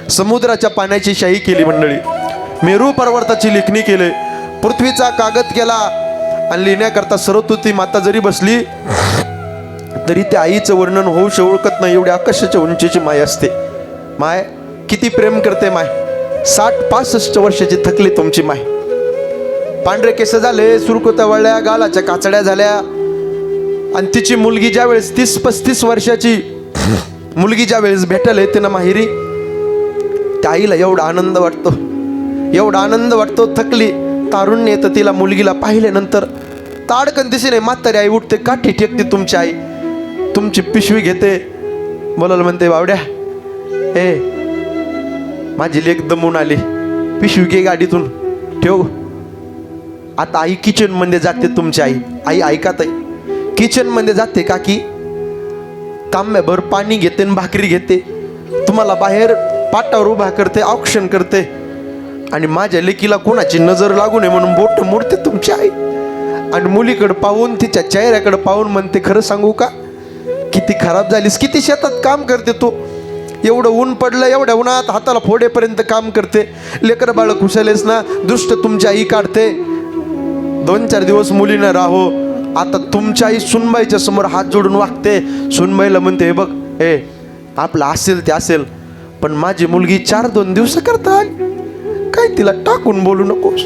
समुद्राच्या पाण्याची शाही केली मंडळी, मेरू पर्वताची लेखणी केले, पृथ्वीचा कागद केला आणि लिहिण्याकरता सरस्वती माता जरी बसली तरी त्या आईचं वर्णन होऊ शकत नाही, एवढी आकाशाच्या उंचीची माय असते. माय किती प्रेम करते माय. 60-65 वर्षाची थकली तुमची माय. पांढरे केस झाले, सुरकुत्या वळल्या, गालाच्या काचड्या झाल्या आणि तिची मुलगी ज्या वेळेस 30-35 वर्षाची मुलगी ज्या वेळेस भेटायला येते ना माहेरी, त्या आईला एवढा आनंद वाटतो, एवढा आनंद वाटतो. थकली, तारुण्य येतं तिला. मुलगीला पाहिल्यानंतर ताडकन दिसेने म्हातारी आई उठते, काठी टेकते तुमची आई, तुमची पिशवी घेते, बोलायला म्हणते बावड्या ए माझी लेक दमून आली, पिशवी घे गाडीतून ठेव. आता आई किचन मध्ये जाते तुमची आई. आई ऐकत आहे, किचन मध्ये जाते का की तांब्याभर पाणी घेते आणि भाकरी घेते, तुम्हाला बाहेर पाटावर उभा करते, औक्षण करते आणि माझ्या लेकीला कोणाची नजर लागू नये म्हणून बोट मोडते तुमची आई. आणि मुलीकडे पाहून, तिच्या चेहऱ्याकडे पाहून म्हणते खरं सांगू का, किती खराब झालीस, किती शेतात काम करते तू, एवढं ऊन पडलं, एवढ्या उन्हात हाताला फोडेपर्यंत काम करते, लेकर बाळ खुशालेस ना, दुष्ट तुमची आई काढते. 2-4 दिवस मुलीनं राहो. आता तुमच्या आई सुनबाईच्या समोर हात जोडून वागते. सुनबाईला म्हणते हे बघ ए आपलं असेल ते असेल, पण माझी मुलगी 4-2 दिवस करता काय तिला टाकून बोलू नकोस.